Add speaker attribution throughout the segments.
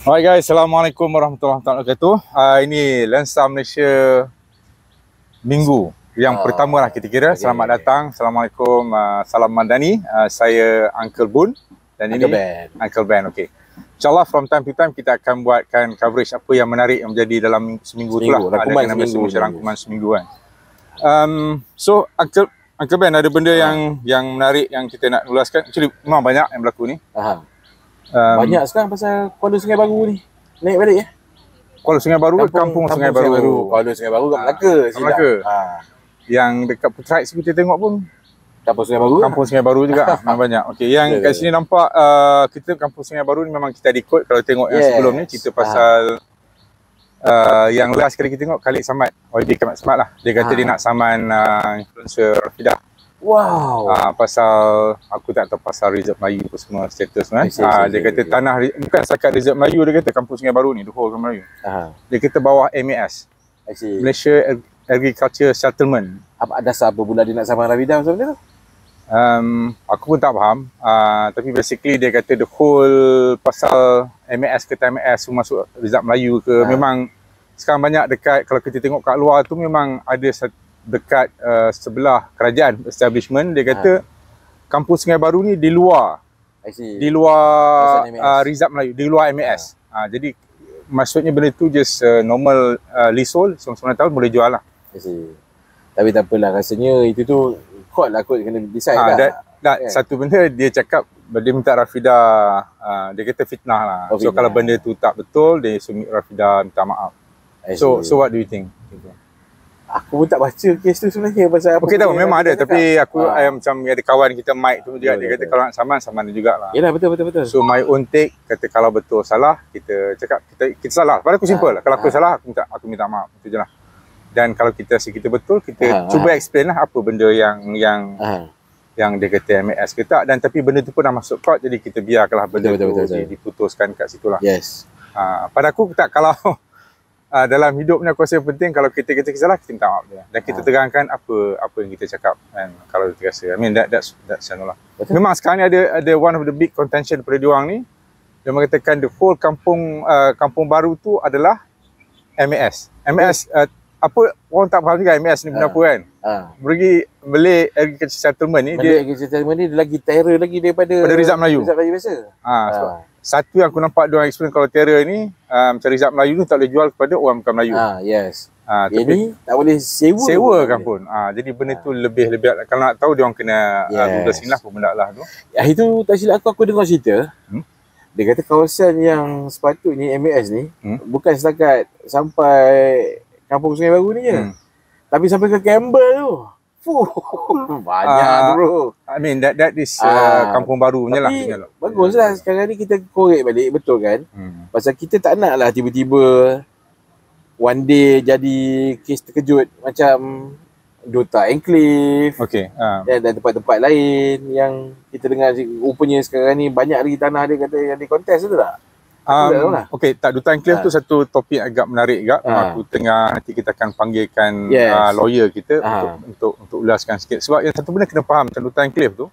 Speaker 1: Alright guys, Assalamualaikum warahmatullahi wabarakatuh. Ini Lensa Malaysia Minggu yang pertama lah kita kira. Selamat datang. Assalamualaikum, salam Madani. Saya Uncle Boon dan
Speaker 2: Uncle
Speaker 1: ini
Speaker 2: Ben.
Speaker 1: Uncle Ben. Okay. InsyaAllah from time to time kita akan buatkan coverage apa yang menarik yang menjadi dalam seminggu tu lah.
Speaker 2: Rangkuman
Speaker 1: ada
Speaker 2: seminggu.
Speaker 1: rangkuman seminggu kan. So Uncle Ben, ada benda yang menarik yang kita nak ulaskan. Actually memang banyak yang berlaku ni.
Speaker 2: Banyak sekarang pasal Kuala Sungai Baru ni. Naik balik ya.
Speaker 1: Kuala Sungai Baru, Kampung Sungai Baru.
Speaker 2: Kuala Sungai Baru kat Melaka.
Speaker 1: Melaka. Yang dekat Putrajaya kita tengok pun
Speaker 2: Kampung Sungai Baru.
Speaker 1: Kampung Sungai Baru juga memang banyak. Okey, yang kat sini nampak kita Kampung Sungai Baru ni memang kita ada ikut. Kalau tengok yang sebelum ni cerita pasal yang last kali kita tengok Khalid Samad, YB Khalid Samad lah. Dia kata dia nak saman influencer Rafidah.
Speaker 2: Wow.
Speaker 1: Pasal aku tak tahu pasal Reserve Melayu tu semua status kan. Dia kata tanah bukan setakat Reserve Melayu, dia kata Kampung Sungai Baru ni, the whole Melayu. Dia kata bawah MAS. Malaysia Agriculture Settlement.
Speaker 2: Apa dasar apa pula dia nak saman Rafidah macam mana tu?
Speaker 1: Aku pun tak faham. Tapi basically dia kata the whole pasal MAS ke TMAS semua masuk Reserve Melayu ke. Memang sekarang banyak dekat, kalau kita tengok kat luar tu memang ada dekat sebelah kerajaan establishment. Dia kata Kampung Sungai Baru ni di luar Reserve Melayu, di luar MAS. Jadi maksudnya benda tu just normal leasehold, semua tahun boleh jual lah.
Speaker 2: Tapi tak apalah, rasanya itu tu court lah, court kena decide lah.
Speaker 1: Satu benda dia cakap, dia minta Rafidah, dia kata fitnah lah. So kalau benda tu tak betul, dia suruh Rafidah minta maaf. So what do you think?
Speaker 2: Aku pun tak baca kes tu sebenarnya pasal apa.
Speaker 1: Okey, tahu memang ada, tapi aku macam ada kawan kita Mike tu juga, dia kata kalau nak saman dia jugalah.
Speaker 2: Yalah, betul.
Speaker 1: So my own take, kata kalau betul salah, kita cakap kita salah. Pada aku simple lah. Kalau aku salah, aku minta maaf. Itu je lah. Dan kalau kita betul, kita cuba explain lah apa benda yang dia kata MAS ke tak. Dan tapi benda tu pun dah masuk court, jadi kita biarkanlah benda tu diputuskan kat situ lah. Pada aku tak, kalau dalam hidup ni aku rasa yang penting kalau kita salah, kita minta maaf dia. Dan kita terangkan apa yang kita cakap kan, kalau kita rasa. I mean that's lah. Memang sekarang ni ada one of the big contention pada diorang ni. Dia mengatakan the whole kampung baru tu adalah MAS. Apa orang tak faham juga MAS ni benda apa kan. Malay Agriculture Settlement ni,
Speaker 2: Malay Agriculture Settlement ni dia lagi terror lagi daripada
Speaker 1: Reserve Melayu.
Speaker 2: Reserve Melayu biasa.
Speaker 1: Satu yang aku nampak diorang explain, kalau terror ni macam Reserve Melayu ni tak boleh jual kepada orang bukan Melayu.
Speaker 2: Ini tak boleh
Speaker 1: sewa kan pun. Jadi benda tu lebih kalau nak tahu diorang kena Google sini lah apa benda lah tu.
Speaker 2: Itu tak silap aku dengar cerita. Dia kata kawasan yang sepatutnya MAS ni bukan setakat sampai Kampung Sungai Baru ni je. Tapi sampai ke Campbell tu. Banyak bro.
Speaker 1: I mean that is Kampung Baru punya lah.
Speaker 2: Baguslah sekarang ni kita korek balik, betul kan? Pasal kita tak nak lah tiba-tiba one day jadi kes terkejut macam Dota Enclave dan tempat-tempat lain yang kita dengar rupanya sekarang ni banyak lagi tanah dia kata yang di kontes tu tak? Okey, tak, Dota Enclave tu satu topik agak menarik juga. Aku tengah, nanti kita akan panggilkan lawyer kita untuk ulaskan sikit. Sebab yang satu benda kena faham tentang Dota Enclave tu,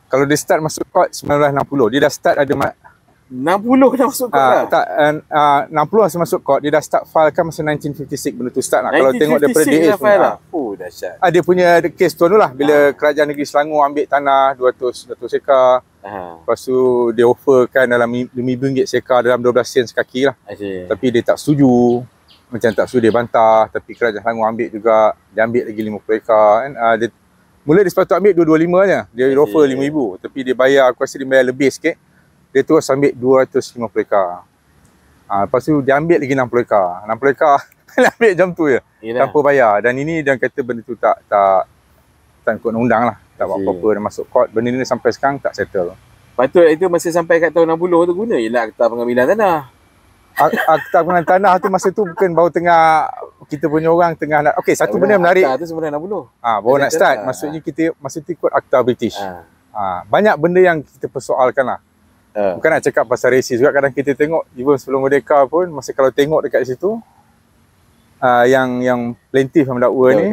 Speaker 2: kalau dia start masuk court 1960, dia dah start ada 60 dah masuk court lah.
Speaker 1: Tak, 60 masa masuk court, dia dah start file kan masa 1956 benda tu start lah. Kalau tengok daripada DA
Speaker 2: lah. Dahsyat.
Speaker 1: Dia punya case tu lah, bila Kerajaan Negeri Selangor ambil tanah 200 ekar. Lepas tu dia offerkan dalam RM5 sekar, dalam 12 sen sekaki lah. Tapi dia tak setuju. Macam tak setuju, dia bantah. Tapi Kerajaan Selangor ambil juga. Dia ambil lagi 50 ekar kan. Mula dia sepatutnya ambil 225 je. Dia offer RM5,000. Tapi dia bayar, aku rasa dia bayar lebih sikit. Dia terus ambil 250 ekar. Lepas tu dia ambil lagi 60 ekar. 60 ekar dia ambil jam tu je. Tanpa bayar. Dan ini dia kata benda tu tak ikut undang lah. Tak buat apa-apa, dia masuk court. Benda ni sampai sekarang tak settle.
Speaker 2: Patut itu masa sampai kat tahun 60 tu guna je lah Akta Pengambilan Tanah.
Speaker 1: Akta Pengambilan Tanah tu masa tu bukan baru tengah, kita punya orang tengah nak, okey, satu benda menarik.
Speaker 2: Akta tu sebenarnya 60.
Speaker 1: Baru nak start. Maksudnya kita masa tu ikut Akta British. Banyak benda yang kita persoalkan lah. Bukan nak cakap pasal rasis juga, kadang kita tengok even sebelum merdeka pun, masa kalau tengok dekat situ yang plaintiff yang mendakwa ni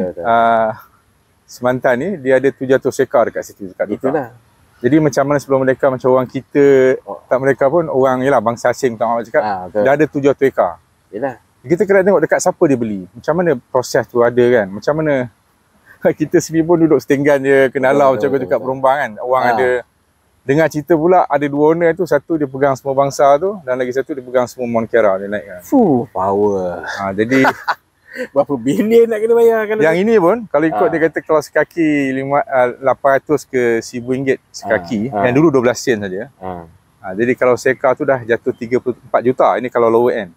Speaker 1: Semantan ni, dia ada 700 ekar dekat situ dekat Dota. Itulah. Jadi macam mana sebelum merdeka, macam orang kita Tak mereka pun orang, yelah, bangsa asing tak mahu cakap,
Speaker 2: Betul.
Speaker 1: dah ada 700 ekar.
Speaker 2: Yelah.
Speaker 1: Kita kena tengok dekat siapa dia beli. Macam mana proses tu ada kan. Macam mana kita sendiri pun duduk setinggan je, kenalau macam aku cakap perumbang kan. Orang ada, dengar cerita pula ada 2 owner tu, satu dia pegang semua bangsa tu dan lagi satu dia pegang semua Monkera dia naik kan.
Speaker 2: Power.
Speaker 1: Jadi
Speaker 2: berapa bilion nak kena bayar kalau
Speaker 1: yang ini pun kalau ikut dia kata kalau sekaki 800 ke RM1,000 sekaki, yang dulu 12 sen saja. Jadi kalau seka tu dah jatuh 34 juta. Ini kalau lower end.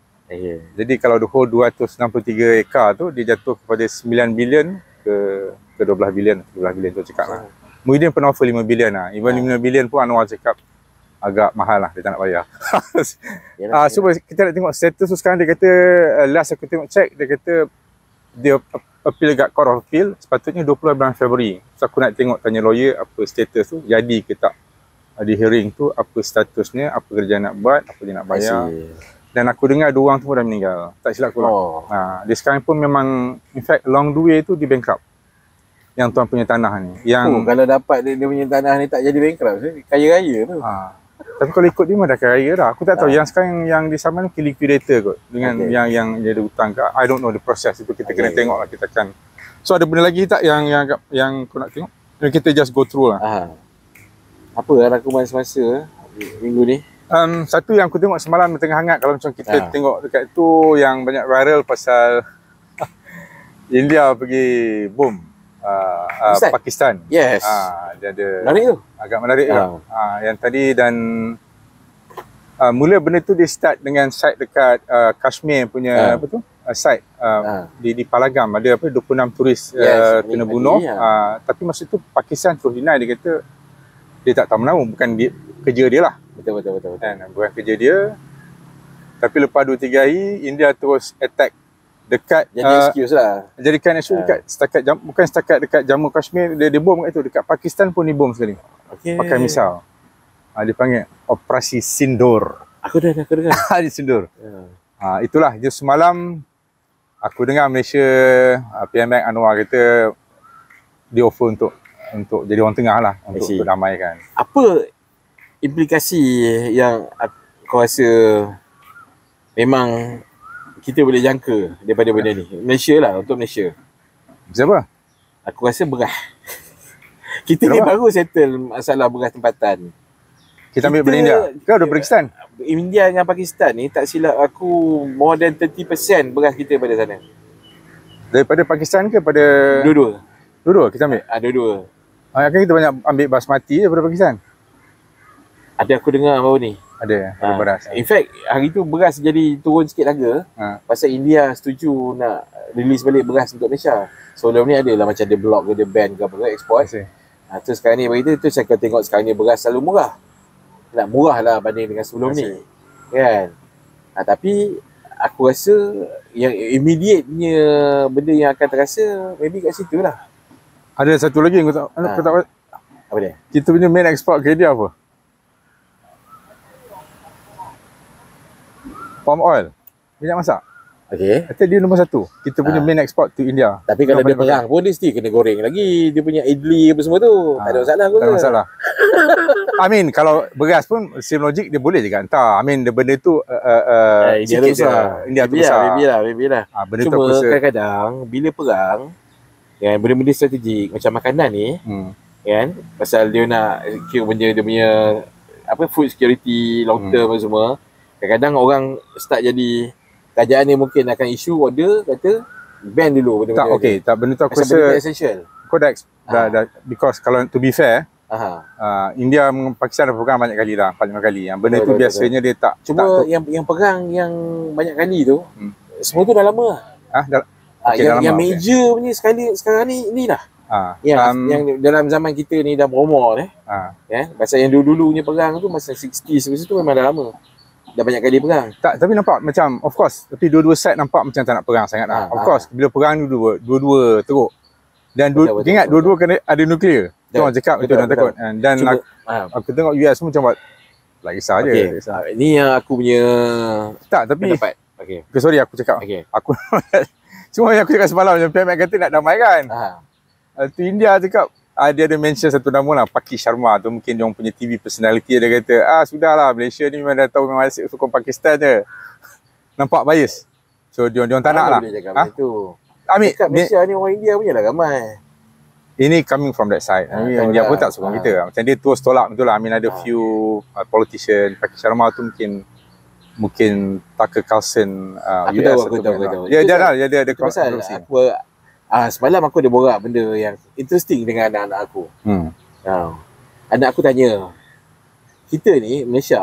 Speaker 1: Jadi kalau the whole 263 ekar tu dia jatuh kepada 9 bilion ke 12 bilion. 12 bilion tu cakap lah. Muhyiddin pernah offer 5 bilion lah. Even 5 bilion pun Anwar cakap agak mahal lah, dia tak nak bayar. So kita nak tengok status tu sekarang. Dia kata, last aku tengok check, dia kata dia appeal dekat Court of Appeal sepatutnya 20 bulan Februari. So aku nak tengok, tanya lawyer apa status tu, jadi ke tak di hearing tu, apa statusnya, apa kerja nak buat, apa dia nak bayar. Dan aku dengar 2 orang tu pun dah meninggal, tak silap aku lah. Dia sekarang pun memang, in fact along the way tu dia bankrupt, yang tuan punya tanah ni. Yang
Speaker 2: kalau dapat dia punya tanah ni tak jadi bankrupt, kaya raya tu.
Speaker 1: Tapi kalau ikut dia memang dah kaya dah. Aku tak tahu yang sekarang yang di Saman ni liquidator kot. Dengan yang dia ada hutang ke. I don't know the process itu, kita kena tengok lah, kita akan. So ada benda lagi tak yang kau nak tengok? Kita just go through lah.
Speaker 2: Apa rakaman semasa minggu ni?
Speaker 1: Satu yang aku tengok semalam tengah hangat, kalau macam kita tengok dekat tu yang banyak viral pasal India pergi bom Pakistan.
Speaker 2: Yes.
Speaker 1: Dia ada
Speaker 2: menarik tu.
Speaker 1: Agak menarik juga. Yang tadi dan mula benda tu dia start dengan site dekat Kashmir punya apa tu? Site di Palagam ada 26 turis kena bunuh. Tapi masa tu Pakistan terus deny, dia kata dia tak tahu menahu, bukan dia, kerja dia lah.
Speaker 2: Betul.
Speaker 1: Bukan kerja dia. Tapi lepas 2-3 hari India terus attack dekat
Speaker 2: jadi excuse lah.
Speaker 1: Jadikan isu dekat bukan setakat dekat Jammu Kashmir, dia bom kat tu, dekat Pakistan pun dibom sekali. Pakai misal. Dia panggil Operasi Sindur.
Speaker 2: Aku dah dengar.
Speaker 1: Di Sindur. Itulah dia semalam aku dengar Malaysia PM Bank Anwar kata dia offer untuk jadi orang tengah lah, untuk damaikan. Apa
Speaker 2: implikasi yang kau rasa memang kita boleh jangka daripada benda ni? Malaysia lah, untuk Malaysia.
Speaker 1: Siapa?
Speaker 2: Aku rasa beras. Kita ni baru settle masalah beras tempatan.
Speaker 1: Kita ambil daripada India. Kau daripada Pakistan?
Speaker 2: India dengan Pakistan ni tak silap aku more than 30% beras kita pada sana.
Speaker 1: Daripada Pakistan ke pada?
Speaker 2: Dua-dua.
Speaker 1: Dua-dua kita ambil?
Speaker 2: Dua-dua.
Speaker 1: Kan kita banyak ambil basmati je daripada Pakistan.
Speaker 2: Ada aku dengar baru ni.
Speaker 1: Ada beras.
Speaker 2: In fact, hari tu beras jadi turun sikit harga. Pasal India setuju nak release balik beras untuk Malaysia. Sebelum ni adalah macam dia block ke, dia ban ke apa ke export. Terus sekarang ni berita tu saya akan tengok sekarang ni beras selalu murah. Nak murah lah banding dengan sebelum ni. Kan? Tapi aku rasa yang immediate-nya benda yang akan terasa maybe kat situ lah.
Speaker 1: Ada satu lagi yang kau tak
Speaker 2: apa dia?
Speaker 1: Kita punya main export ke India apa? Palm oil, minyak masak. Kata dia nombor 1. Kita punya main export to India.
Speaker 2: Tapi kalau dia perang pun dia mesti kena goreng lagi. Dia punya idli apa semua tu. Tak ada masalah pun.
Speaker 1: Tak ada masalah. I mean kalau beras pun same logic dia boleh je hantar. I mean benda tu
Speaker 2: India tu besar.
Speaker 1: India tu besar.
Speaker 2: Maybe lah.
Speaker 1: Benda
Speaker 2: cuma kadang-kadang bila perang kan, benda-benda strategik macam makanan ni kan, pasal dia nak kira benda dia punya apa food security long term semua. Kadang-kadang orang start jadi kerajaan ni mungkin akan isu order kata ban dulu benda-benda.
Speaker 1: Tak benda tu aku rasa
Speaker 2: benda essential.
Speaker 1: Kau dah because kalau to be fair India dengan Pakistan dah perang banyak kali dah, 4-5 kali. Yang benda tu biasanya dia tak.
Speaker 2: Cuma yang perang yang banyak kali tu semua tu dah lama lah. Yang major punya sekarang ni lah. Yang dalam zaman kita ni dah berumur pasal yang dulu-dulu punya perang tu masa 60s tu memang dah lama. Dah banyak kali perang.
Speaker 1: Tapi nampak macam of course, tapi dua-dua side nampak macam tak nak perang sangat lah. Of course bila perang dua-dua teruk. Dan ingat dua-dua kena ada nuklear. Tu orang cakap itu orang takut. Dan aku tengok US pun macam buat tak kisah je.
Speaker 2: Ini yang aku punya
Speaker 1: tapi
Speaker 2: pendapat.
Speaker 1: Sorry aku cakap. Aku cuma yang aku cakap semalam macam PM kata nak damaikan. Tu India cakap dia ada mention satu nama lah, Paki Sharma tu, mungkin dia orang punya TV personality. Dia kata, sudahlah, Malaysia ni memang dah tahu memang asyik sokong Pakistan je. Nampak bias. So dia orang tak nak lah.
Speaker 2: Boleh cakap macam tu.
Speaker 1: Ambil,
Speaker 2: Dekat Malaysia ni orang India punya lah ramai.
Speaker 1: ini coming from that side. India pun tak sokong kita. Macam dia terus tolak betul lah. I mean ada few politician, Paki Sharma tu mungkin Tucker Carlson
Speaker 2: Aku tahu.
Speaker 1: Dia ada
Speaker 2: pasal
Speaker 1: kontroversi.
Speaker 2: semalam aku ada borak benda yang interesting dengan anak-anak aku. Anak aku tanya, kita ni Malaysia,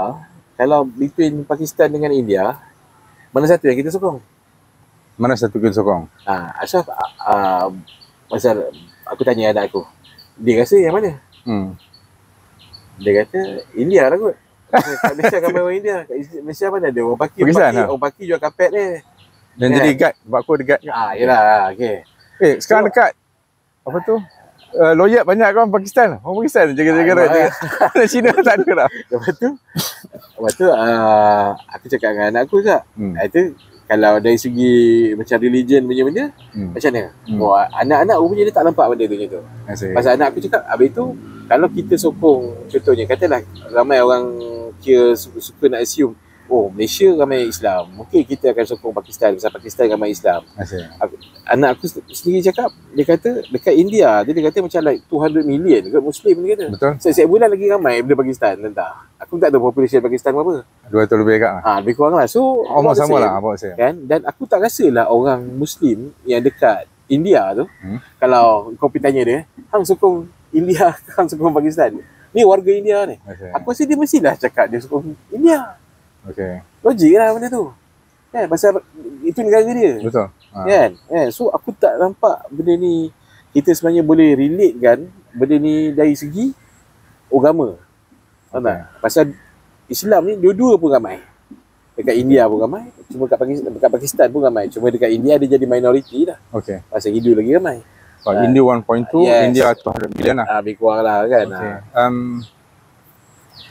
Speaker 2: kalau between Pakistan dengan India, mana satu yang kita sokong?
Speaker 1: Mana satu kita sokong?
Speaker 2: Ashraf, pasal aku tanya anak aku, dia rasa yang mana? Dia kata India lah kot. Kat Malaysia ramai orang India. Kat Malaysia mana ada orang Paki? Orang Paki jual kapet ni.
Speaker 1: Dan jadi guide, sebab aku ada guide.
Speaker 2: Yelah, okey.
Speaker 1: Sekarang dekat apa tu? Lawyer banyak kan Pakistan. Orang Pakistan jaga-jaga. Cina tak ada dah.
Speaker 2: Lepas tu aku cakap dengan anak aku juga. Itu kalau dari segi macam religion punya benda, macam mana? Anak-anak punya dia tak nampak benda tu macam tu. Pasal anak aku cakap, habis tu kalau kita sokong, contohnya katalah ramai orang kira suka nak assume, Malaysia ramai Islam, mungkin kita akan sokong Pakistan, pasal Pakistan ramai Islam. Anak aku sendiri cakap, dia kata dekat India, dia kata macam like 200 million dekat Muslim, dia kata.
Speaker 1: Betul.
Speaker 2: Setiap bulan lagi ramai daripada Pakistan, entah. Aku tak tahu population Pakistan berapa.
Speaker 1: 200 lebih kat lah.
Speaker 2: Lebih kurang lah. So
Speaker 1: almost sama lah about saya.
Speaker 2: Kan? Dan aku tak rasa lah orang Muslim yang dekat India tu, kalau kau pergi tanya dia, hang sokong India, hang sokong Pakistan, ni warga India ni. Aku rasa dia mestilah cakap dia sokong India. Logik lah benda tu. Kan? Pasal itu negara dia.
Speaker 1: Betul.
Speaker 2: Kan? So aku tak nampak benda ni, kita sebenarnya boleh relate kan benda ni dari segi agama. Faham tak? Pasal Islam ni dua-dua pun ramai. Dekat India pun ramai, cuma dekat Pakistan pun ramai. Cuma dekat India dia jadi minority dah. Pasal Hindu lagi ramai.
Speaker 1: Hindu 1.2, India 200 million lah.
Speaker 2: Lebih kurang lah kan.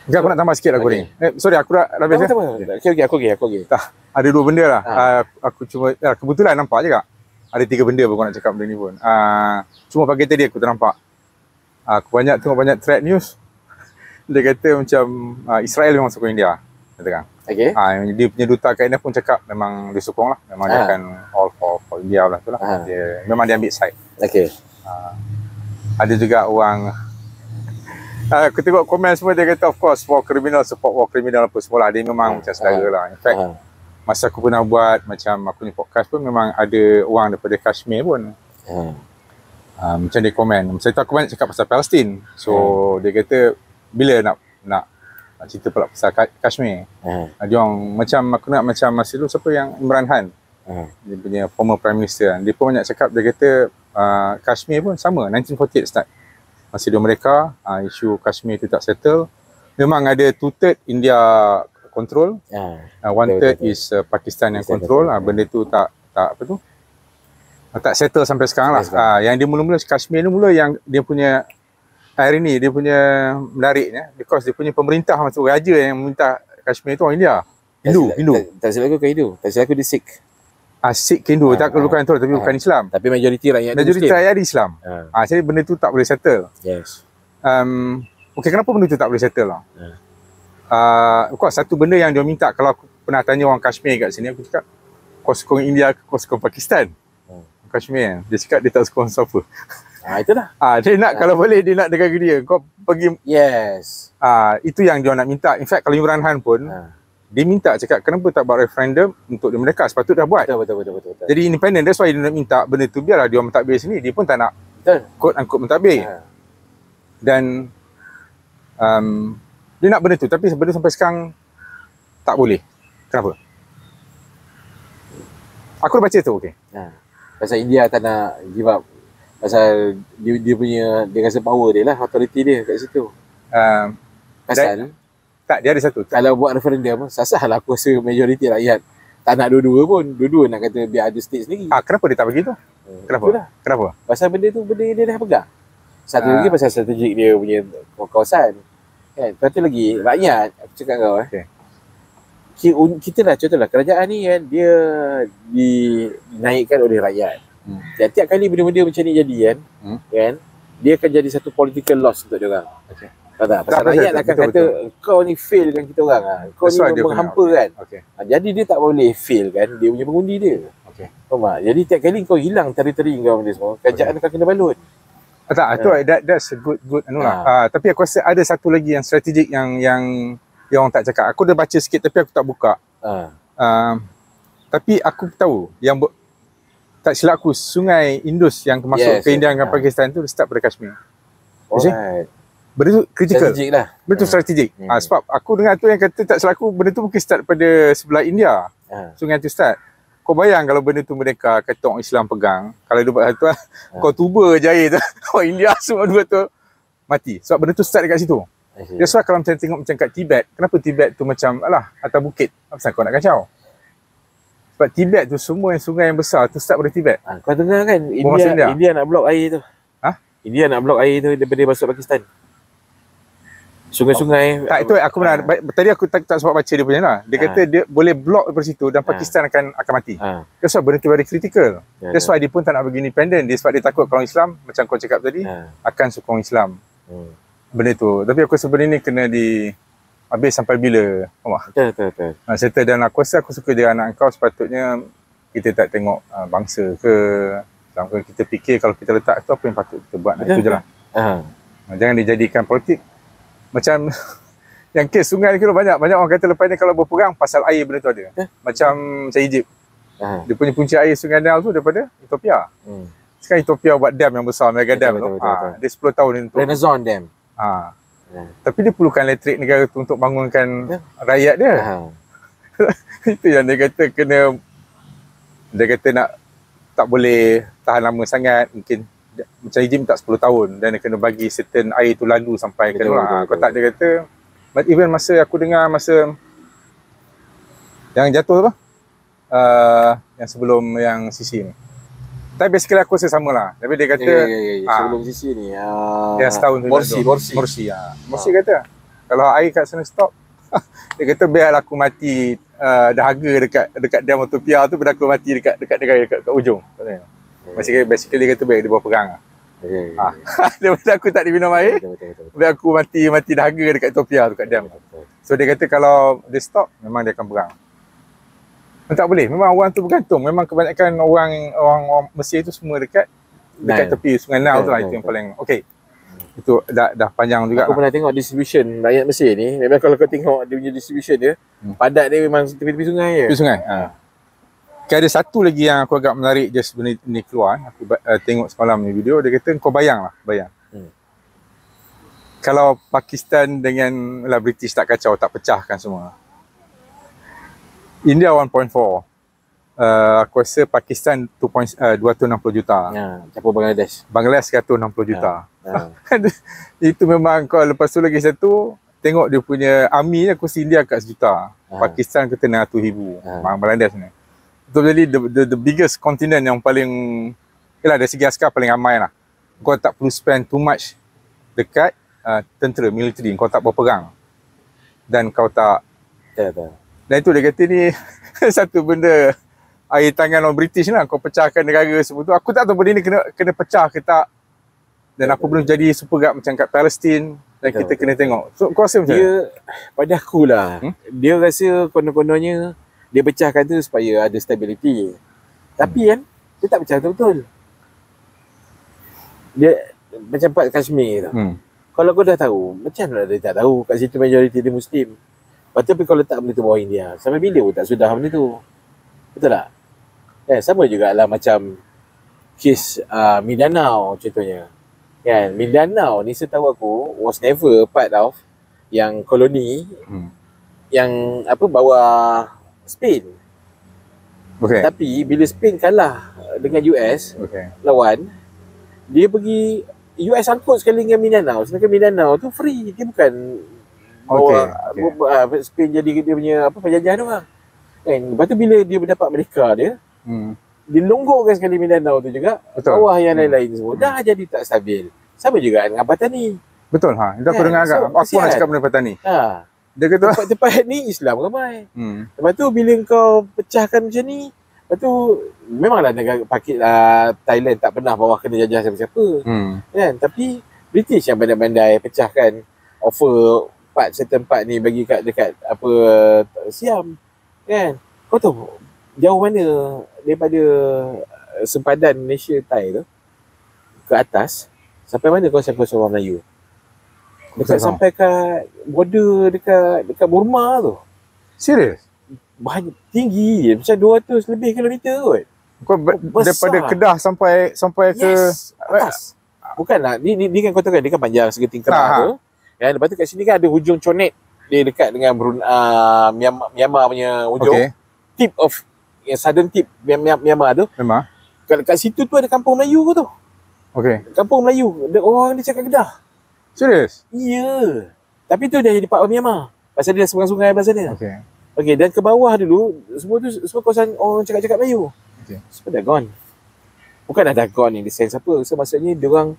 Speaker 1: Aku nak tambah sikit lah Goreng. Sorry, aku dah habis.
Speaker 2: Okey, aku okey.
Speaker 1: Ada dua benda lah. Aku cuma kebetulan nampak je kak. Ada 3 benda pun aku nak cakap benda ni pun. Cuma pagi tadi aku ternampak. Aku tengok banyak thread news. Dia kata macam Israel memang sokong India. Katakan.
Speaker 2: Okay.
Speaker 1: Dia punya duta kat India pun cakap memang dia sokong lah. Memang dia akan all for India lah tu lah. Memang dia ambil side.
Speaker 2: Okay.
Speaker 1: Ada juga orang aku tengok komen semua, dia kata of course war criminal, support war criminal apa semua lah. Dia memang macam saudara lah. In fact, masa aku pernah buat macam aku ni podcast pun, memang ada orang daripada Kashmir pun. Macam dia komen. Masa tu aku banyak cakap pasal Palestin. So dia kata bila nak cerita pula pasal Kashmir. Dia orang macam aku nak macam masa tu siapa yang Imran Khan. Dia punya former prime minister. Dia pun banyak cakap, dia kata Kashmir pun sama 1948 start. Masa dia mereka isu Kashmir tu tak settle, memang ada 2/3 India control, 1/3 is Pakistan yang control. Benda tu tak apa tu, tak settle sampai sekarang lah. Yang dia mula-mula Kashmir ni mula yang dia punya hari ni dia punya menariknya, because dia punya pemerintah masuk raja yang minta Kashmir tu orang India. Hindu.
Speaker 2: Tak silap aku ke Hindu. Tak silap aku dia Sikh.
Speaker 1: Sikh Hindu, tak kelukan tu, tapi bukan Islam.
Speaker 2: Tapi majoriti rakyat
Speaker 1: di Islam. Jadi benda tu tak boleh settle.
Speaker 2: Yes.
Speaker 1: Okay, kenapa benda tu tak boleh settle lah? Of course, satu benda yang dia minta, kalau aku pernah tanya orang Kashmir kat sini, aku cakap, kau sokong India ke kau sokong Pakistan? Kashmir, dia cakap dia tak sokong siapa.
Speaker 2: Itulah.
Speaker 1: Dia nak, kalau boleh dia nak negara dia, kau pergi.
Speaker 2: Yes.
Speaker 1: Itu yang dia nak minta. In fact, kalau Imran Khan pun, dia minta cakap kenapa tak buat referendum untuk dia mereka, sepatut dah buat.
Speaker 2: Betul.
Speaker 1: Jadi independent, that's why dia nak minta benda tu, biarlah dia orang mentadbir sini, dia pun tak nak quote unquote mentadbir. Dan dia nak benda tu, tapi benda sampai sekarang tak boleh. Kenapa? Aku dah baca tu, okey.
Speaker 2: Pasal India tak nak give up. Pasal dia punya, dia rasa power dia lah, authority dia kat situ. Pasal
Speaker 1: tak, dia ada satu.
Speaker 2: Kalau buat referendum, sasah lah aku rasa majoriti rakyat tak nak dua-dua pun. Dua-dua nak kata biar ada state sendiri.
Speaker 1: Kenapa dia tak begitu? Kenapa?
Speaker 2: Pasal benda tu, benda dia dah pegang. Satu lagi pasal strategik dia punya kawasan. Kan? Satu lagi, rakyat, aku cakap kau kita lah, contohlah, kerajaan ni kan, dia dinaikkan oleh rakyat. Tiap-tiap kali benda-benda macam ni jadi kan, dia akan jadi satu political loss untuk dia orang.
Speaker 1: Okay.
Speaker 2: Tahu tak? Pasal
Speaker 1: betul,
Speaker 2: rakyat
Speaker 1: betul,
Speaker 2: akan
Speaker 1: betul,
Speaker 2: kata kau ni failkan kita orang ah. Kau
Speaker 1: That's why
Speaker 2: ni
Speaker 1: dia
Speaker 2: menghampa
Speaker 1: punya-
Speaker 2: kan.
Speaker 1: Okay.
Speaker 2: Jadi dia tak boleh fail kan dia punya pengundi dia.
Speaker 1: Okay.
Speaker 2: Faham tak? Jadi tiap kali kau hilang teri-teri kau benda semua, kerajaan akan kena balut.
Speaker 1: Tak, itu that's a good anu lah. Tapi aku rasa ada satu lagi yang strategik yang orang tak cakap. Aku dah baca sikit tapi aku tak buka. Tapi aku tahu yang tak silap aku sungai Indus yang masuk ke India dan Pakistan tu start pada Kashmir.
Speaker 2: Alright.
Speaker 1: Benda tu critical.
Speaker 2: Strategik lah.
Speaker 1: Benda tu strategik. Sebab aku dengar tu yang kata tak silap aku benda tu mungkin start pada sebelah India. Sungai tu start. Kau bayang kalau benda tu mereka kata orang Islam pegang. Kalau dia buat satu kau tuba je air tu. Orang India semua dua tu mati. Sebab benda tu start dekat situ. That's why kalau macam tengok macam kat Tibet, kenapa Tibet tu macam atas bukit? Apa kau nak kacau? Sebab Tibet tu semua yang sungai yang besar tu start pada Tibet.
Speaker 2: Kau dengar kan India nak blok air tu. India nak blok air tu daripada masuk Pakistan. Sungai-sungai.
Speaker 1: Tak, itu aku pernah tadi aku tak sempat baca dia punya lah. Dia kata dia boleh blok daripada situ dan Pakistan akan mati. That's why benda tu very critical. That's why dia pun tak nak bagi independent. Dia sebab dia takut kalau Islam macam kau cakap tadi akan sokong Islam. Benda tu. Tapi aku rasa benda ni kena habis sampai bila?
Speaker 2: Betul.
Speaker 1: Settle dan aku rasa aku suka dia anak kau sepatutnya kita tak tengok bangsa ke. Kalau kita fikir kalau kita letak tu apa yang patut kita buat. Itu je lah. Jangan dijadikan politik. Macam yang kes sungai ni banyak orang kata lepas ni kalau berperang pasal air benda tu ada. Macam Egypt. Dia punya punca air sungai Nile tu daripada Ethiopia. Sekarang Ethiopia buat dam yang besar, mega dam tu. Dia 10 tahun ni untuk
Speaker 2: Renaissance Dam.
Speaker 1: Tapi dia perlukan elektrik negara tu untuk bangunkan rakyat dia. Itu yang dia kata dia kata nak tak boleh tahan lama sangat, mungkin macam Egypt tak 10 tahun dan dia kena bagi certain air tu lalu sampai ke orang. Kau tak, dia kata but even masa aku dengar masa yang jatuh apa? Yang sebelum yang sisi ni. Tapi basically aku rasa sama lah. Tapi dia kata
Speaker 2: sebelum sisi ni
Speaker 1: yang setahun tu Morsi kata kalau air kat sana stop dia kata biarlah aku mati dahaga dekat dam Ethiopia tu daripada aku mati dekat negara kat ujung. Basically dia kata baik dia buat perang lah. Daripada aku tak diminum air, biar aku mati dahaga dekat Ethiopia tu kat dam tu. So dia kata kalau dia stop memang dia akan perang. Tak boleh, memang orang tu bergantung. Memang kebanyakan orang Mesir tu semua dekat tepi Sungai Nile tu lah. Itu yang paling okey. Itu dah panjang juga.
Speaker 2: Aku pernah tengok distribution rakyat Mesir ni. Memang kalau kau tengok dia punya distribution dia, padat dia memang tepi-tepi sungai je.
Speaker 1: Tepi sungai. Ada satu lagi yang aku agak menarik just benda ni keluar. Aku tengok semalam ni video. Dia kata kau bayang. Kalau Pakistan dengan British tak kacau, tak pecahkan semua. India 1.4. Aku rasa Pakistan 260 juta.
Speaker 2: Campur Bangladesh
Speaker 1: 160 juta. Itu memang kau lepas tu lagi satu tengok dia punya army aku rasa India kat sejuta. Pakistan kata 600,000. Bangladesh ni. Itu jadi the biggest continent yang paling dari segi askar paling ramai lah. Kau tak perlu spend too much dekat tentera, military. Kau tak berperang. Dan kau tak dan itu dia kata ni satu benda air tangan orang British lah. Kau pecahkan negara semua tu. Aku tak tahu benda ni kena pecah ke tak. Dan apa belum jadi super gap macam kat Palestin. Dan kita kena tengok. So kau rasa macam
Speaker 2: dia pada aku lah. Dia rasa konon-kononnya dia pecahkan tu supaya ada stability. Tapi kan dia tak pecah betul-betul. Dia macam part Kashmir tu. Kalau kau dah tahu, macam mana dia tak tahu kat situ majoriti dia Muslim. Tapi kalau letak benda tu bawah India, sampai bila pun tak sudah benda tu. Betul tak? Sama jugalah macam kes Mindanao contohnya. Kan, Mindanao ni setahu aku was never part of yang koloni yang bawah Spain. Tapi bila Spain kalah dengan US lawan, dia pergi US angkut sekali dengan Mindanao. Sedangkan Mindanao tu free, dia bukan Spain jadi dia punya penjajah dia orang. Kan, lepas tu bila dia mendapat Merdeka dia, dilonggokkan sekali Mindanao tu juga. Bawah yang lain-lain semua dah jadi tak stabil. Sama juga dengan Patani.
Speaker 1: Betul itu aku dengar agak. Aku nak cakap benda Patani.
Speaker 2: Dia kata tempat-tempat ni Islam ramai. Lepas tu bila kau pecahkan macam ni, Lepas tu memanglah negara Thailand tak pernah bawah kena jajah siapa-siapa. Kan? Tapi British yang pandai-pandai pecahkan offer certain part ni bagi dekat apa Siam. Kan? Kau tahu jauh mana daripada sempadan Malaysia Thai tu ke atas sampai mana kau sampai orang Melayu? Dekat sampai kat border dekat Burma tu.
Speaker 1: Serius?
Speaker 2: Banyak tinggi, macam 200 lebih kilometer kot.
Speaker 1: Kau daripada Kedah sampai ke
Speaker 2: atas. Bukanlah, ni kan kau tahu kan dia kan panjang segeting Kedah tu. Kan lepas tu kat sini kan ada hujung Chonet. Dia dekat dengan Myanmar punya hujung. Okay. Tip of southern tip Myanmar tu.
Speaker 1: Memang.
Speaker 2: Kat situ tu ada kampung Melayu tu.
Speaker 1: Okey.
Speaker 2: Kampung Melayu. Orang dia cakap Kedah.
Speaker 1: Serius?
Speaker 2: Ya. Tapi tu dah jadi part of Myanmar. Pasal dia sungai-sungai belah sana.
Speaker 1: Okey.
Speaker 2: Okey, dan ke bawah dulu semua kawasan orang cakap Melayu.
Speaker 1: Okey.
Speaker 2: Semua dah gone. Bukan dah gone in the sense apa. So maksudnya dia orang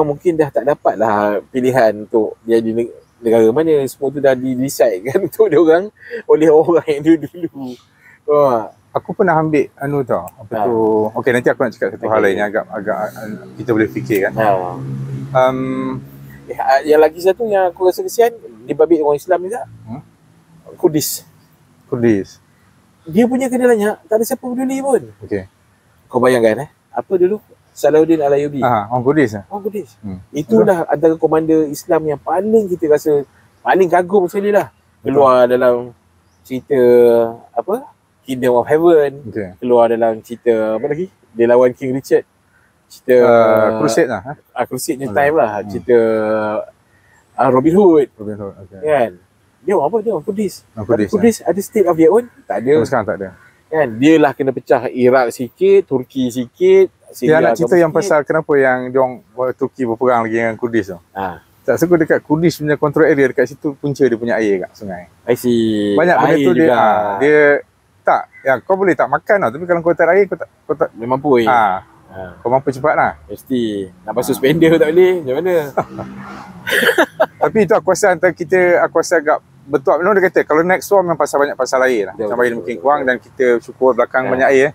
Speaker 2: mungkin dah tak dapat lah pilihan untuk jadi negara mana. Semua tu dah di-decide kan untuk dia orang oleh orang yang dulu.
Speaker 1: Aku pernah ambil tau. Tu. Okey, nanti aku nak cakap satu hal lain yang agak kita boleh fikir kan.
Speaker 2: Yang lagi satu yang aku rasa kesian dibabit orang Islam juga. Kurdis. Dia punya kena banyak, tak ada siapa peduli pun.
Speaker 1: Okey.
Speaker 2: Kau bayangkan apa dulu? Salahuddin Al-Ayyubi.
Speaker 1: Orang Kurdis.
Speaker 2: Orang Kurdis. Itulah antara komander Islam yang paling kita rasa paling kagum sekali lah. Keluar dalam cerita Kingdom of Heaven.
Speaker 1: Okay.
Speaker 2: Keluar dalam cerita apa lagi? Dia lawan King Richard. Cerita
Speaker 1: Crusade lah.
Speaker 2: Crusade-nya time lah. Cerita Robin Hood.
Speaker 1: Okay.
Speaker 2: Kan? Dia orang apa? Dia orang Kurdis.
Speaker 1: Kurdis
Speaker 2: ada state of their own? Tak ada.
Speaker 1: Sekarang tak ada.
Speaker 2: Kan? Dia lah kena pecah Iraq sikit, Turki sikit.
Speaker 1: Dia nak cerita yang pasal kenapa yang diorang Turki berperang lagi dengan Kurdis tu. Tak suka dekat Kurdis punya control area dekat situ punca dia punya air kat sungai.
Speaker 2: I see.
Speaker 1: Banyak benda tu dia tak. Ya kau boleh tak makan tau, tapi kalau kau tak air kau tak
Speaker 2: mampu.
Speaker 1: Kau mampu cepat lah.
Speaker 2: Mesti. Nak basuh spender tak boleh. Macam mana?
Speaker 1: Tapi itu aku rasa antara kita, aku rasa agak betul. Memang dia kata kalau next storm memang banyak pasal air lah. Macam air mungkin kurang dan kita syukur belakang banyak air.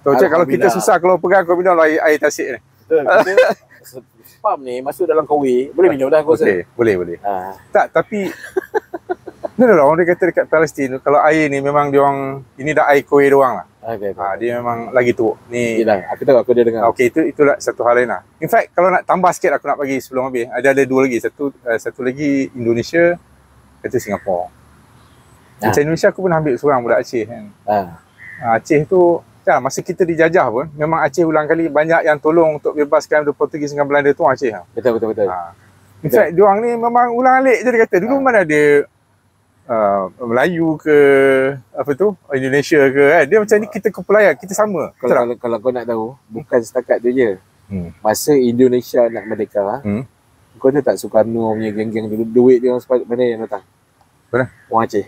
Speaker 1: Macam kalau kita susah kalau perang kau minum air tasik ni.
Speaker 2: Betul. Pam ni masuk dalam kawi, boleh minum dah aku rasa.
Speaker 1: Boleh. Tak, tapi orang dia kata dekat Palestin kalau air ni memang dia orang ini dah air kawi dia orang lah. Dia memang lagi teruk. Ni
Speaker 2: yalah, aku tahu, aku dah dengar.
Speaker 1: Okey, itulah satu hal lain lah. In fact, kalau nak tambah sikit aku nak bagi sebelum habis. Ada dua lagi. Satu lagi Indonesia, kata Singapura. Macam Indonesia aku pernah ambil seorang budak Aceh kan. Aceh tu masa kita dijajah pun memang Aceh ulang kali banyak yang tolong untuk bebaskan dari Portugis dengan Belanda tu Aceh.
Speaker 2: Betul.
Speaker 1: In fact, diorang ni memang ulang alik je dia kata. Dulu mana ada Melayu ke Indonesia ke kan. Dia macam ni kita kepelayan, kita sama.
Speaker 2: Kalau kau nak tahu, bukan setakat tu je. Masa Indonesia nak merdeka, kau tahu tak Soekarno punya geng-geng dulu duit dia orang mana yang datang?
Speaker 1: Mana?
Speaker 2: Orang Aceh.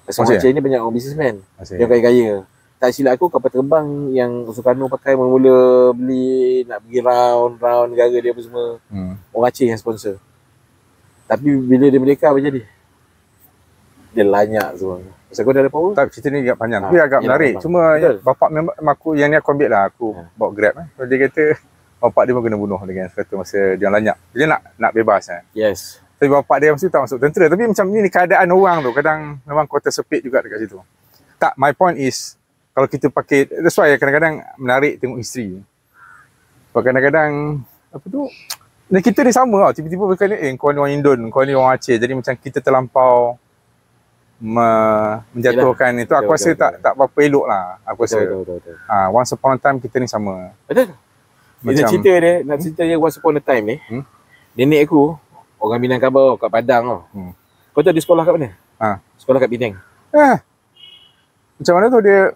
Speaker 2: Orang Aceh ni banyak orang businessman. Dia kaya-kaya. Tak silap aku kapal terbang yang Soekarno pakai mula beli nak pergi round negara dia apa semua. Orang Aceh yang sponsor. Tapi bila dia merdeka apa jadi? Dia lanyak semua. Pasal kau dah ada power?
Speaker 1: Tak, cerita ni agak panjang. Tapi agak menarik. Cuma bapak memang aku yang ni aku ambil lah. Aku bawa Grab. Dia kata bapak dia pun kena bunuh dengan satu masa dia lanyak. Dia nak bebas kan.
Speaker 2: Yes.
Speaker 1: Tapi bapak dia mesti tak masuk tentera. Tapi macam ni keadaan orang tu. Kadang memang kota sepit juga dekat situ. Tak, my point is kalau kita pakai, that's why kadang-kadang menarik tengok history. Sebab kadang-kadang dan kita ni sama tau. Tiba-tiba berkata kau ni orang Indon, kau ni orang Aceh. Jadi macam kita terlampau menjatuhkan itu. Aku rasa tak berapa elok lah. Aku rasa
Speaker 2: betul.
Speaker 1: Once upon a time kita ni sama.
Speaker 2: Betul. Macam nak cerita dia once upon a time ni. Nenek aku orang Minangkabau kat Padang tau. Kau tahu dia sekolah kat mana? Sekolah kat Penang.
Speaker 1: Macam mana tu dia?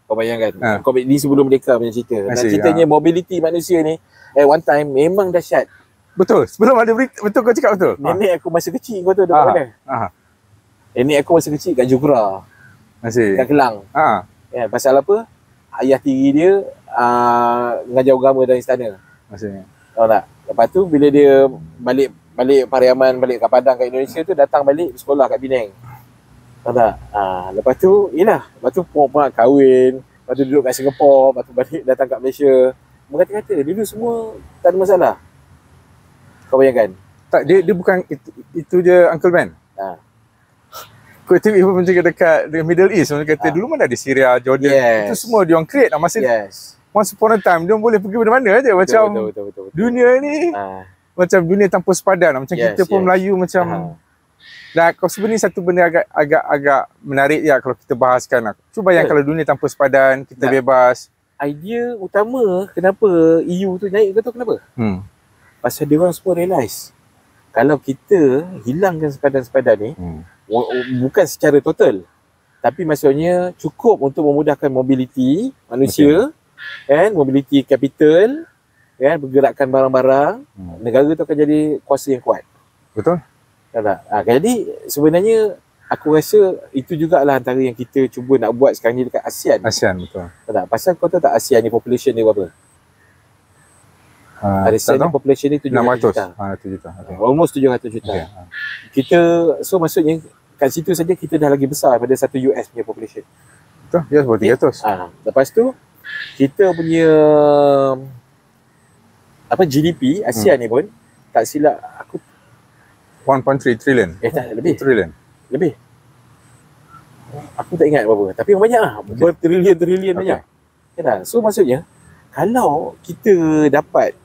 Speaker 2: Kau bayangkan. Kau ni sebelum merdeka punya cerita. Dan ceritanya mobility manusia ni one time memang dahsyat.
Speaker 1: Betul. Sebelum ada berita, betul kau cakap betul.
Speaker 2: Nenek aku masa kecil kau tahu dekat mana? Nenek aku masa kecil kat Jugra. Kat Kelang. Pasal apa? Ayah tiri dia mengajar agama dalam istana. Tahu tak? Lepas tu bila dia balik Pariaman, balik kat Padang kat Indonesia tu, datang balik sekolah kat Penang. Tahu tak? Lepas tu, lepas tu puan kahwin, Lepas tu duduk kat Singapore, lepas tu balik datang kat Malaysia. Berkata-kata, dulu semua tak ada masalah. Kau bayangkan?
Speaker 1: Tak, dia bukan itu je Uncle Ben. Kau TV pun macam dekat Middle East, orang kata dulu mana ada Syria, Jordan. Itu semua dia orang create masa once upon a time dia boleh pergi mana-mana aje macam betul. Dunia ni macam dunia tanpa sepadan macam kita pun Melayu macam. Dan kau sebenarnya satu benda agak menarik ya kalau kita bahaskan lah. Cuba bayang kalau dunia tanpa sepadan, kita bebas.
Speaker 2: Idea utama kenapa EU tu naik, kau tahu kenapa? Pasal dia orang semua realise kalau kita hilangkan sepadan-sepadan ni, bukan secara total, tapi maksudnya cukup untuk memudahkan mobiliti manusia, kan, mobiliti capital, kan, pergerakan barang-barang, negara tu akan jadi kuasa yang kuat.
Speaker 1: Betul?
Speaker 2: Tak? Jadi sebenarnya aku rasa itu jugalah antara yang kita cuba nak buat sekarang ni dekat ASEAN.
Speaker 1: ASEAN, betul.
Speaker 2: Tak? Pasal kau tahu tak ASEAN ni population dia berapa? ASEAN ni population ni 700 juta.
Speaker 1: 7 juta. Okay.
Speaker 2: Almost 700 juta. Okay. Kita, so maksudnya kat situ saja kita dah lagi besar daripada satu US punya population.
Speaker 1: Betul, ya sebab 300.
Speaker 2: Lepas tu kita punya GDP ASEAN ni pun tak silap aku
Speaker 1: 1.3 trillion.
Speaker 2: Tak, lebih.
Speaker 1: Trillion.
Speaker 2: Lebih. Aku tak ingat berapa, tapi banyak lah. Bertrilion-trilion banyak. Kan? So maksudnya kalau kita dapat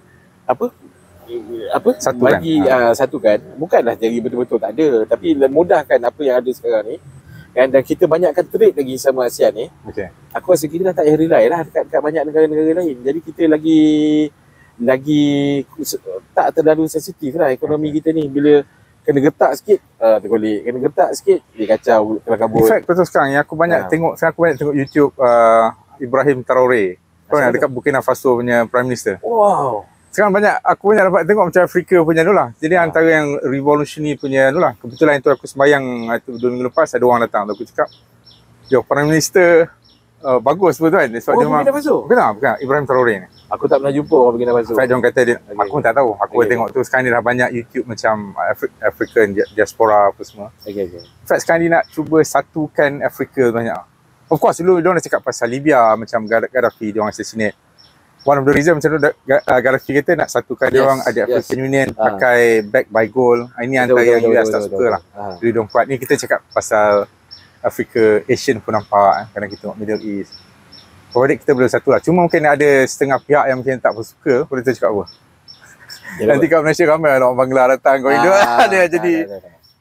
Speaker 2: satukan, bukanlah jadi betul-betul tak ada, tapi mudahkan apa yang ada sekarang ni, kan, dan kita banyakkan trade lagi sama ASEAN ni. Aku rasa kita dah tak payah rely lah dekat banyak negara-negara lain. Jadi kita lagi tak terlalu sensitif lah ekonomi kita ni. Bila kena getak sikit, tergolek. Kena getak sikit, dia kacau, kelang kabut.
Speaker 1: In fact, betul sekarang yang aku banyak tengok YouTube Ibrahim Traore. Kau yang dekat Burkina Faso punya Prime Minister.
Speaker 2: Wow.
Speaker 1: Sekarang aku banyak dapat tengok macam Afrika punya tu lah. Jadi antara yang revolutionary punya tu lah. Kebetulan itu aku sembayang 2 minggu lepas, ada orang datang. Aku cakap, yo, Prime Minister bagus betul kan. Sebab dia
Speaker 2: Burkina Faso?
Speaker 1: Bukan, Ibrahim Traore ni.
Speaker 2: Aku tak pernah jumpa orang Burkina Faso.
Speaker 1: Saya orang kata dia, aku tak tahu. Aku tengok tu sekarang ni dah banyak YouTube macam African diaspora apa semua. In fact sekarang ni nak cuba satukan Afrika banyak. Of course dulu dia orang dah cakap pasal Libya macam Gaddafi dia orang assassinate. One of the reason macam tu Gaddafi kata nak satukan dia orang ada African Union pakai back by gold. Ini antara yang US tak suka lah. Jadi dia orang kuat. Ni kita cakap pasal Afrika, Asian pun nampak kadang kita tengok Middle East. Provided kita boleh satu lah. Cuma mungkin ada setengah pihak yang mungkin tak suka, boleh kita cakap apa. Nanti kat Malaysia ramai orang Bangla datang kau hidup dia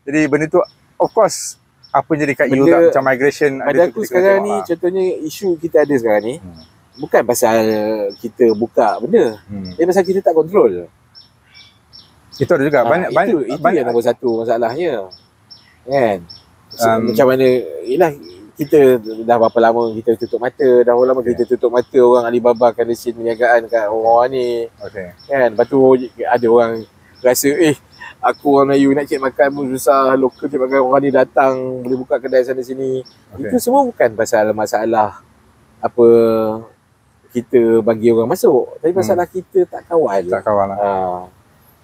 Speaker 1: jadi benda tu of course apa jadi kat EU tak macam migration
Speaker 2: pada aku sekarang ni contohnya isu kita ada sekarang ni bukan pasal kita buka benda, pasal kita tak kontrol.
Speaker 1: Itu ada juga banyak
Speaker 2: yang nombor satu masalahnya. Kan? Macam mana ialah kita dah berapa lama kita tutup mata, kita tutup mata orang Alibaba kan resin perniagaan kat orang-orang ni. Kan? Lepas tu ada orang rasa aku orang Melayu nak cek makan pun susah, lokal cek makan, orang ni datang boleh buka kedai sana sini. Itu semua bukan pasal masalah apa kita bagi orang masuk, tapi masalah kita tak kawal.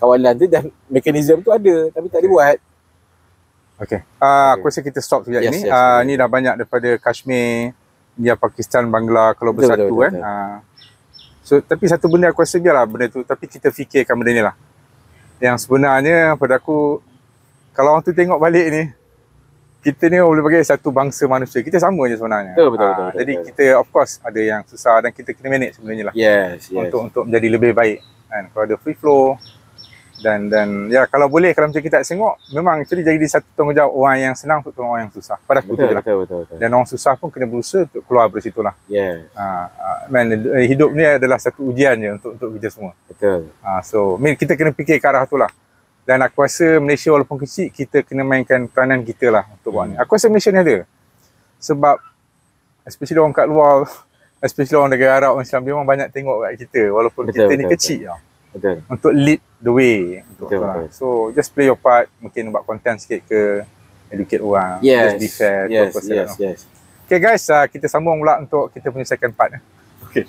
Speaker 2: Kawalan tu dan mekanisme tu ada tapi tak dibuat.
Speaker 1: Aku rasa kita stop sekejap ni. Ni dah banyak daripada Kashmir, India, Pakistan, Bangla kalau bersatu kan. So tapi satu benda aku rasa biarlah benda tu, tapi kita fikirkan benda ni lah. Yang sebenarnya pada aku, kalau orang tu tengok balik ni, kita ni boleh bagi satu bangsa manusia. Kita sama je sebenarnya.
Speaker 2: Betul.
Speaker 1: Jadi kita of course ada yang susah dan kita kena manage sebenarnya lah. Untuk menjadi lebih baik kan. Kalau ada free flow dan ya kalau boleh, kalau macam kita tengok memang actually jadi satu tanggungjawab orang yang senang untuk tolong orang yang susah. Pada aku tu je lah.
Speaker 2: Betul.
Speaker 1: Dan orang susah pun kena berusaha untuk keluar dari situ lah. Hidup ni adalah satu ujian je untuk kita semua. So kita kena fikir ke arah tu lah. Dan aku rasa Malaysia walaupun kecil, kita kena mainkan peranan kita lah untuk buat ni. Aku rasa Malaysia ni ada. Sebab especially orang kat luar, especially orang negara Arab, orang Islam, dia memang banyak tengok kat kita walaupun kita ni kecil lah. Untuk lead the way. So just play your part. Mungkin buat content sikit ke, educate orang, just be fair. Okay guys, kita sambung pula untuk kita punya second part. Okay.